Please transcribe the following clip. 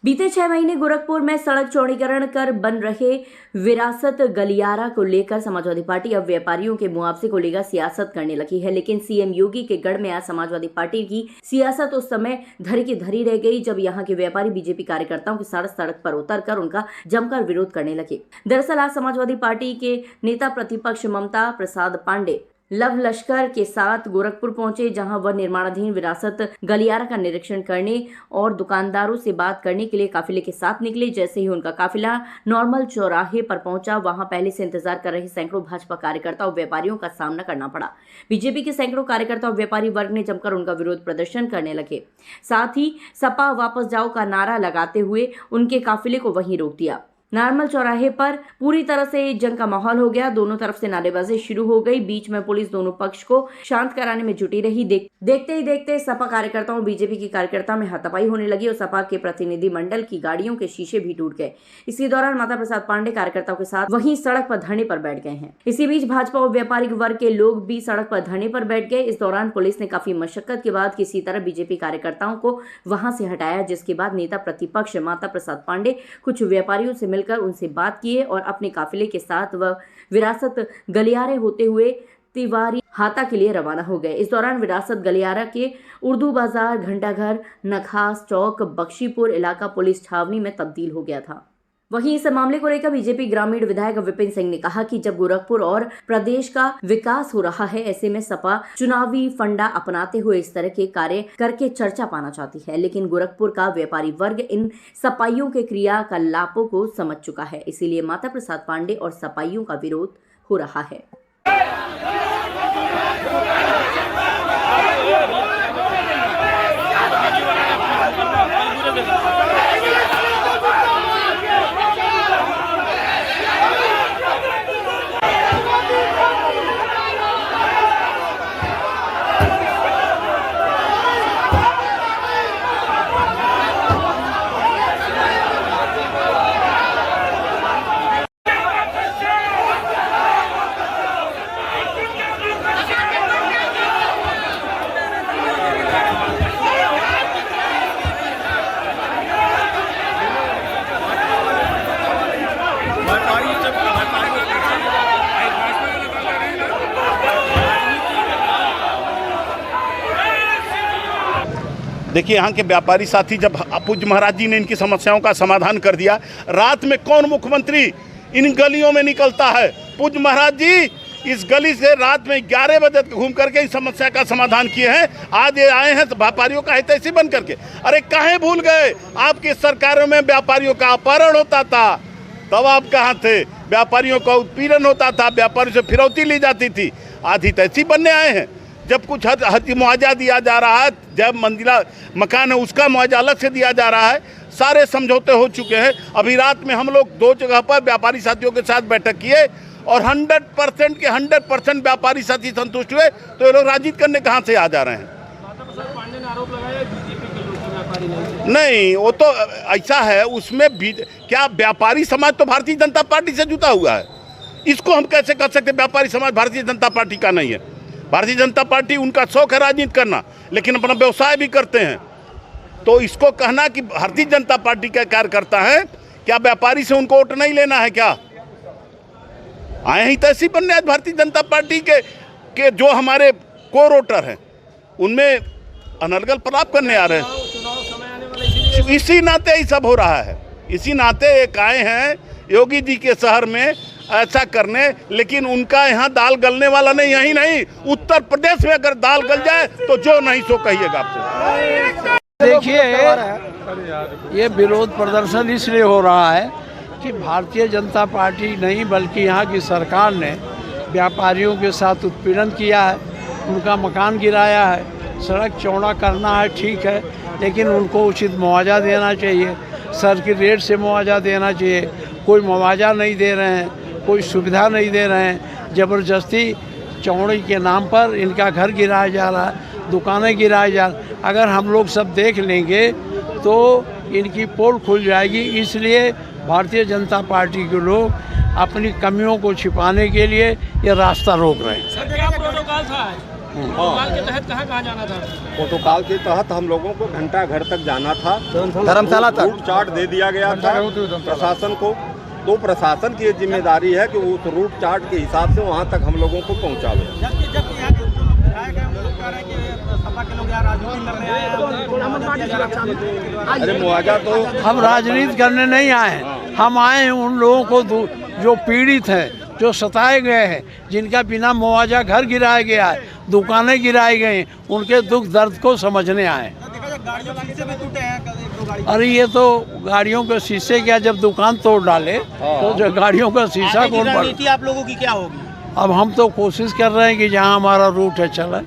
बीते 6 महीने गोरखपुर में सड़क चौड़ीकरण कर बन रहे विरासत गलियारा को लेकर समाजवादी पार्टी अब व्यापारियों के मुआवजे को लेकर सियासत करने लगी है। लेकिन सीएम योगी के गढ़ में आज समाजवादी पार्टी की सियासत उस समय धरी की धरी रह गई जब यहां के व्यापारी बीजेपी कार्यकर्ताओं के साथ सड़क पर उतरकर उनका जमकर विरोध करने लगे। दरअसल आज समाजवादी पार्टी के नेता प्रतिपक्ष ममता प्रसाद पांडे लव लश्कर के साथ गोरखपुर पहुंचे, जहां वह निर्माणाधीन विरासत गलियारा का निरीक्षण करने और दुकानदारों से बात करने के लिए काफिले के साथ निकले। जैसे ही उनका काफिला नॉर्मल चौराहे पर पहुंचा, वहां पहले से इंतजार कर रहे सैकड़ों भाजपा कार्यकर्ता और व्यापारियों का सामना करना पड़ा। बीजेपी के सैकड़ों कार्यकर्ता और व्यापारी वर्ग ने जमकर उनका विरोध प्रदर्शन करने लगे। साथ ही सपा वापस जाओ का नारा लगाते हुए उनके काफिले को वहीं रोक दिया। नॉर्मल चौराहे पर पूरी तरह से जंग का माहौल हो गया। दोनों तरफ से नारेबाजी शुरू हो गई। बीच में पुलिस दोनों पक्ष को शांत कराने में जुटी रही। देखते ही देखते सपा कार्यकर्ताओं और बीजेपी के कार्यकर्ता में हाथापाई होने लगी और सपा के प्रतिनिधि मंडल की गाड़ियों के शीशे भी टूट गए। इसी दौरान माता प्रसाद पांडे कार्यकर्ताओं के साथ वहीं सड़क पर धरने पर बैठ गए हैं। इसी बीच भाजपा और व्यापारिक वर्ग के लोग भी सड़क पर धरने पर बैठ गए। इस दौरान पुलिस ने काफी मशक्कत के बाद किसी तरह बीजेपी कार्यकर्ताओं को वहां से हटाया, जिसके बाद नेता प्रतिपक्ष माता प्रसाद पांडे कुछ व्यापारियों से मिलकर उनसे बात किए और अपने काफिले के साथ वह विरासत गलियारे होते हुए तिवारी हाता के लिए रवाना हो गए। इस दौरान विरासत गलियारा के उर्दू बाजार, घंटाघर, नखास चौक, बख्शीपुर इलाका पुलिस छावनी में तब्दील हो गया था। वहीं इस मामले को लेकर बीजेपी ग्रामीण विधायक विपिन सिंह ने कहा कि जब गोरखपुर और प्रदेश का विकास हो रहा है, ऐसे में सपा चुनावी फंडा अपनाते हुए इस तरह के कार्य करके चर्चा पाना चाहती है। लेकिन गोरखपुर का व्यापारी वर्ग इन सपाइयों के क्रियाकलापों को समझ चुका है, इसीलिए माता प्रसाद पांडे और सपाइयों का विरोध हो रहा है। देखिए, यहाँ के व्यापारी साथी, जब पूज्य महाराज जी ने इनकी समस्याओं का समाधान कर दिया, रात में कौन मुख्यमंत्री इन गलियों में निकलता है? पूज्य महाराज जी इस गली से रात में 11 बजे घूम करके इस समस्या का समाधान किए हैं। आज ये आए हैं तो व्यापारियों का हितैषी बन करके। अरे काहे भूल गए? आपकी सरकारों में व्यापारियों का अपहरण होता था, तब आप कहाँ थे? व्यापारियों का उत्पीड़न होता था, व्यापारियों से फिरौती ली जाती थी। आज हितैषी बनने आए हैं। जब कुछ हद मुआवजा दिया जा रहा है, जब मंजिला मकान है उसका मुआवजा अलग से दिया जा रहा है। सारे समझौते हो चुके हैं। अभी रात में हम लोग 2 जगह पर व्यापारी साथियों के साथ बैठक किए और 100% के 100% व्यापारी साथी संतुष्ट हुए। तो ये लोग राजनीति करने कहाँ से आ जा रहे हैं? पांडे ने आरोप लगाया बीजेपी के लोग व्यापारी नहीं, वो तो ऐसा है। उसमें क्या व्यापारी समाज तो भारतीय जनता पार्टी से जुटा हुआ है। इसको हम कैसे कह सकते? व्यापारी समाज भारतीय जनता पार्टी का नहीं है। भारतीय जनता पार्टी, उनका शौक है राजनीति करना, लेकिन अपना व्यवसाय भी करते हैं। तो इसको कहना कि भारतीय जनता पार्टी का कार्यकर्ता है, क्या व्यापारी से उनको वोट नहीं लेना है? क्या आए ही तैसी बनने? आज भारतीय जनता पार्टी के जो हमारे कोर वोटर हैं उनमें अनर्गल प्रलाप करने आ रहे हैं। इसी नाते ही सब हो रहा है। इसी नाते एक आए हैं योगी जी के शहर में ऐसा करने, लेकिन उनका यहाँ दाल गलने वाला नहीं। यही नहीं, उत्तर प्रदेश में अगर दाल गल जाए तो जो नहीं सो कहिएगा आपसे। देखिए, ये विरोध प्रदर्शन इसलिए हो रहा है कि भारतीय जनता पार्टी नहीं बल्कि यहाँ की सरकार ने व्यापारियों के साथ उत्पीड़न किया है, उनका मकान गिराया है। सड़क चौड़ा करना है, ठीक है, लेकिन उनको उचित मुआवजा देना चाहिए। सर्किट रेट से मुआवजा देना चाहिए। कोई मुआवजा नहीं दे रहे हैं, कोई सुविधा नहीं दे रहे हैं। ज़बरदस्ती चौड़ी के नाम पर इनका घर गिराया जा रहा है, दुकानें गिराई जा रही। अगर हम लोग सब देख लेंगे तो इनकी पोल खुल जाएगी। इसलिए भारतीय जनता पार्टी के लोग अपनी कमियों को छिपाने के लिए ये रास्ता रोक रहे हैं। सर, क्या प्रोटोकॉल था? प्रोटोकॉल के तहत कहाँ जाना था? प्रोटोकॉल के तहत हम लोगों को घंटा घर तक जाना था, धर्मशाला तक। रूट चार्ट दे दिया गया था प्रशासन को। तो प्रशासन की ये जिम्मेदारी है कि उस रूट चार्ट के हिसाब से वहाँ तक हम लोगों को पहुँचावे। अरे मुआवजा तो हम राजनीति करने नहीं आए हैं, हम आए हैं उन लोगों को जो पीड़ित हैं, जो सताए गए हैं, जिनका बिना मुआवजा घर गिराया गया है, दुकानें गिराई गई, उनके दुख दर्द को समझने आए। अरे ये तो गाड़ियों के शीशे क्या, जब दुकान तोड़ डाले तो जो गाड़ियों का शीशा कौन रणनीति आप लोगों की क्या होगी? अब हम तो कोशिश कर रहे हैं कि जहाँ हमारा रूट है चले।